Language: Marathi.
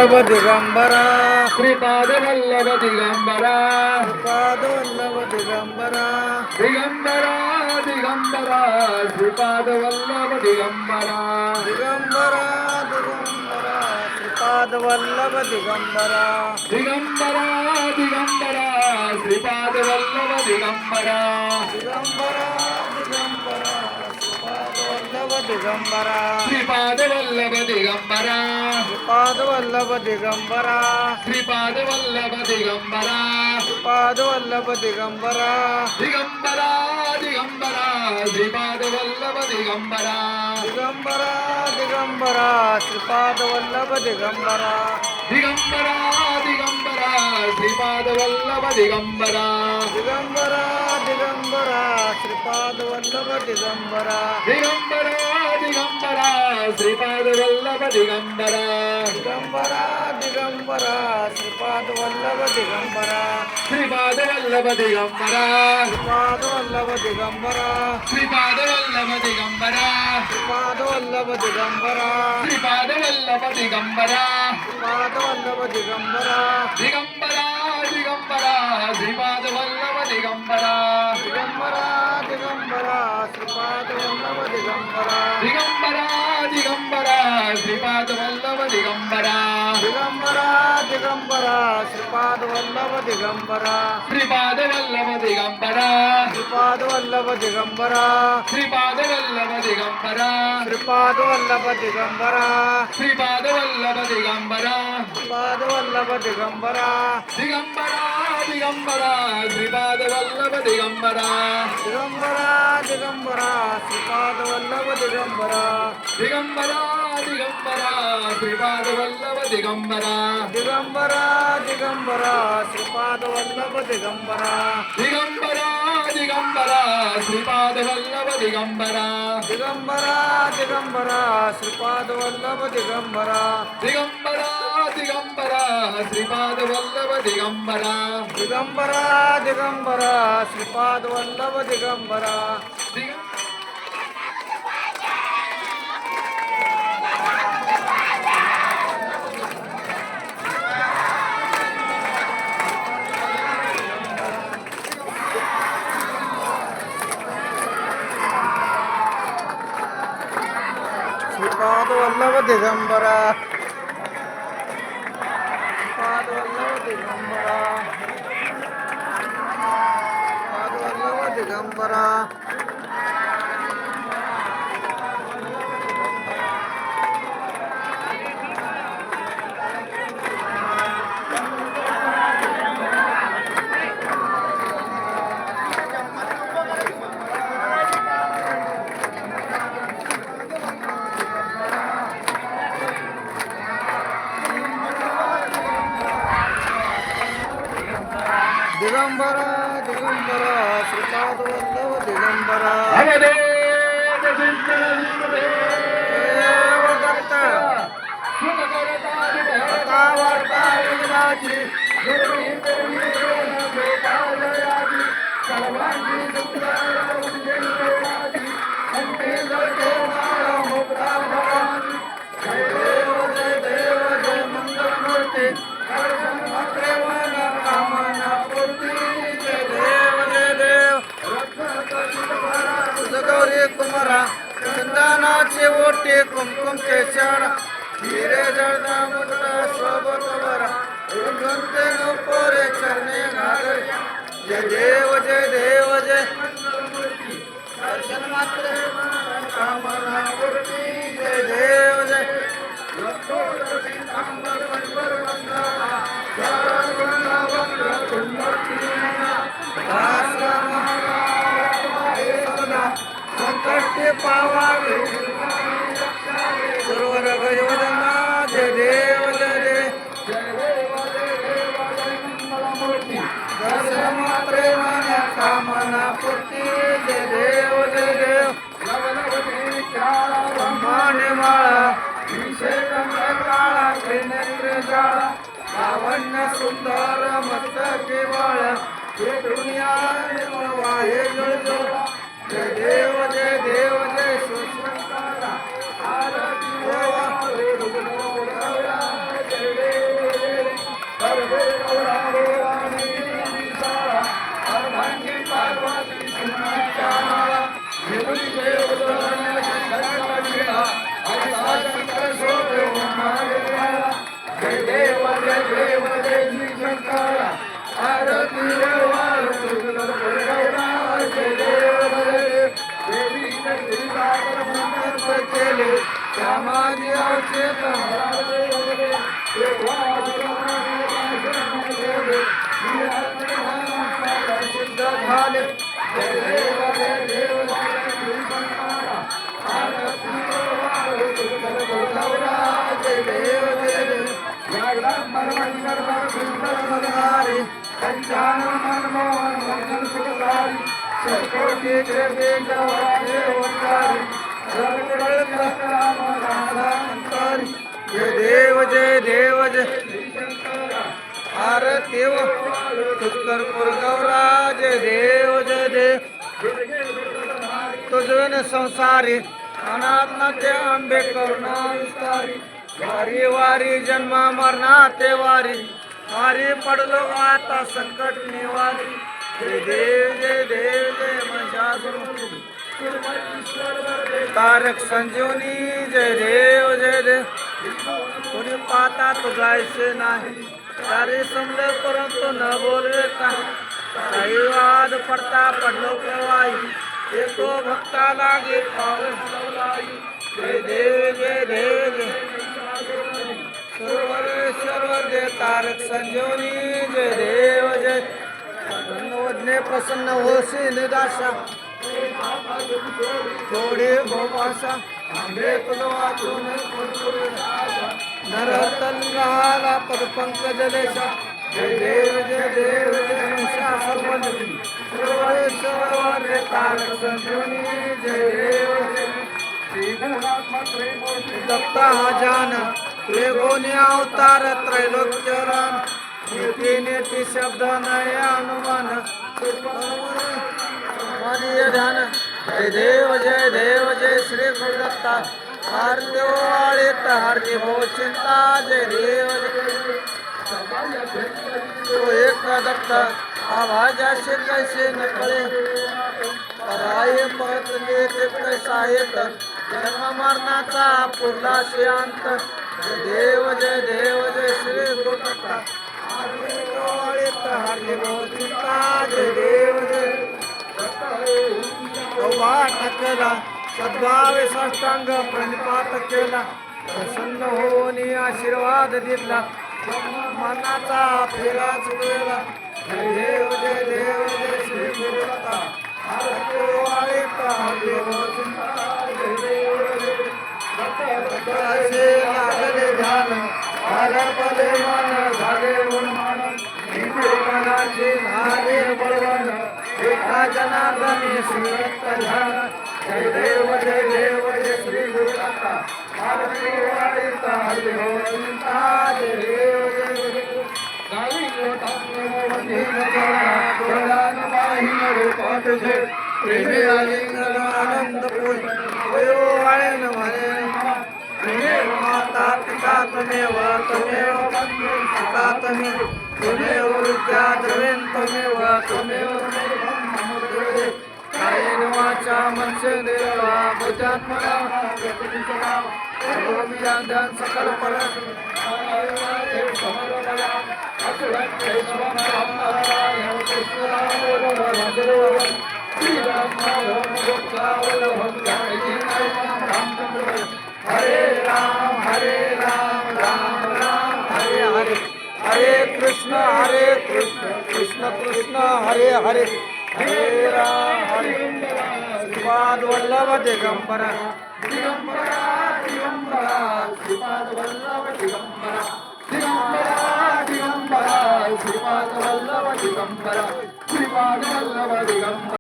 वल्लभ दिगंबरा श्रीपाद वल्लभ दिगंबरा श्रीपाद वल्लभ दिगंबरा दिगंबरा दिगंबरा श्रीपाद वल्लभ दिगंबरा दिगंबरा दिगंबरा श्रीपाद वल्लभ दिगंबरा दिगंबरा दिगंबरा श्रीपाद वल्लभ दिगंबरा दिगंबरा दिगंबरा श्रीपाद वल्लभ दिगंबरा श्रीपाद वल्लभ दिगंबरा श्रीपाद वल्लभ दिगंबरा श्रीपाद वल्लभ दिगंबरा श्रीपाद वल्लभ दिगंबरा दिगंबरा दिगंबरा श्रीपाद वल्लभ दिगंबरा दिगंबरा दिगंबरा श्रीपाद वल्लभ दिगंबरा दिगंबरा दिगंबरा श्रीपाद वल्लभ दिगंबरा दिगंबरा दिगंबरा श्रीपाद वल्लभ दिगंबरा दिगंबरा दिगंबरा श्रीपाद वल्लभ दिगंबरा दिगंबरा दिगंबरा श्रीपाद वल्लभ दिगंबरा श्रीपाद वल्लभ दिगंबरा श्रीपाद वल्लभ दिगंबरा श्रीपाद वल्लभ दिगंबरा श्रीपाद वल्लभ दिगंबरा श्रीपाद वल्लभ दिगंबरा श्रीपाद वल्लभ दिगंबरा दिगंबरा दिगंबरा श्रीपाद वल्लभ दिगंबरा दिगंबरा दिगंबरा श्रीपाद वल्लभ दिगंबरा दिगंबरा दिगंबरा श्रीपाद वल्लभ दिगंबरा दिगंबरा दिगंबरा श्रीपाद वल्लभ दिगंबरा श्रीपाद वल्लभ दिगंबरा श्रीपाद वल्लभ दिगंबरा श्रीपाद वल्लभ दिगंबरा श्रीपाद वल्लभ दिगंबरा श्रीपाद वल्लभ दिगंबरा श्रीपाद वल्लभ दिगंबरा दिगंबरा दिगंबरा श्रीपाद वल्लभ दिगंबरा दिगंबरा दिगंबरा श्रीपाद वल्लभ दिगंबरा दिगंबरा दिगंबरा श्रीपाद वल्लभ दिगंबरा दिगंबरा दिगंबरा श्रीपाद वल्लभ दिगंबरा दिगंबरा दिगंबरा श्रीपाद वल्लभ दिगंबरा दिगंबरा दिगंबरा श्रीपाद वल्लभ दिगंबरा दिगंबरा दिगंबरा श्रीपाद वल्लभ दिगंबरा दिगंबरा दिगंबरा श्रीपाद वल्लभ दिगंबरा श्रीपाद वल्लभ दिगंबरा श्रीपाद वल्लभ दिगंबरा श्रीपाद वल्लभ दिगंबरा दिगंबरा दिगंबरा श्रीपाद वल्लभ दिगंबरा देव दत्त आता वार्ता विघ्नाची जय देव जय मंगलमूर्ती कामना पूर्ती जय देव गौरी कुमारा चंदनाचे ओटे कुमकुमचे शाळा हिरे जळदा मुकुटा सोबत बरा गुंते पोरे चरणे घागर जय देव जय दर्शन मात्र कामना पूर्ती जय देव जय संकष्टी पावावे सर्व रगयोजना जय देव दर्शन प्रेमाने कामना पूर्ती जय देव ब्रह्मांड माळा काळा त्रिनेत्र जाळा लावण्य सुंदर मस्तके बाळा हे दुनिया वाहे जळजळ जय देव जय सुशंकरा आरती देवा आरती वाळ सुंदर गौरा जय देव जय देवीने श्रीराम मंत्र केले श्यामाजी अवचेत सिद्ध झाले जय देव जय देव आरती वाळ सुंदर गौरा जय देव जय देव सुंदर पंचानन मनमोहन मंगल सुखकारी सकोटी कृपे जवाने ओंकारी सर्वकळ प्रकाम अंतरी जय देव जय देव जय आरती पुष्करपूर गौरा जय देव जय देव तुझवेन संसारी अनाथ नाते आंबे करुणा विस्तारी वारी वारी जन्म मरणा ते वारी वारी पडलो आता संकट निवारी जय देव जय महिषासुर तारक संजीवनी जय देव कोणी पाहता तो जायचे नाही सारे समले परंतु न बोलवे काही वाद पडता पडलो प्रवाही एको भक्ता लागे पावलाई जय देव जय सर्वेश्वर जय तारक संजीवनी जय देव जय प्रसन्न प्रसन्न होशी निदाशा थोडे भोपाशा आंबे तुला वाचून नरतन राहाला पद पंकजलेशा जय देव जय सर्वेश्वर जय तारक संजीवनी जय देव दत्ता हा जान त्रिगुणी अवतार त्रैलोक्यरान नीती नीती शब्द नय अनुमान ध्यान जय देव जय श्री गुरुदत्ता हार देवाळीत हारती भाऊ चिंता जय देव तो एक दत्ता आवाजाशी कैसे नकळे पराये परत लेते कैसा येत जन्म मरणाचा पुरला शांत देव जय श्री गुरुदत्ता हारती भाऊ चिंता जय देव केला सद्भावे साष्टांग प्रणिपात केला प्रसन्न होऊन आशीर्वाद दिला मनाचा फेरा चुकवेला जय देव श्री गुरुदत्ता लागले ध्यान आलपले मन झाले उन्मान मनाचे झाले बळवण एका जनार्दनी सुरत ध्यान जय देव जय श्री गुरुदत्ता आरती वाळीत हरी गोविंदा जय देव गावी रूपात जय प्रेमे आलिंगन आनंद पोय वयो वाळेन म्हणे माता पिता तमेव पिता तमेव विद्या द्रवेन तमेव कायेन वाचा मनसे देवा बुद्धात्मना ध्यान सकल फल हरे राम राम राम हरे हरे हरे कृष्ण कृष्ण कृष्ण हरे हरे हरे राम श्रीपाद वल्लभ दिगंबरा श्रीपाद वल्लभ दिगंबरा श्रीपाद वल्लभ दिगंबरा श्रीपाद वल्लभ दिगंबरा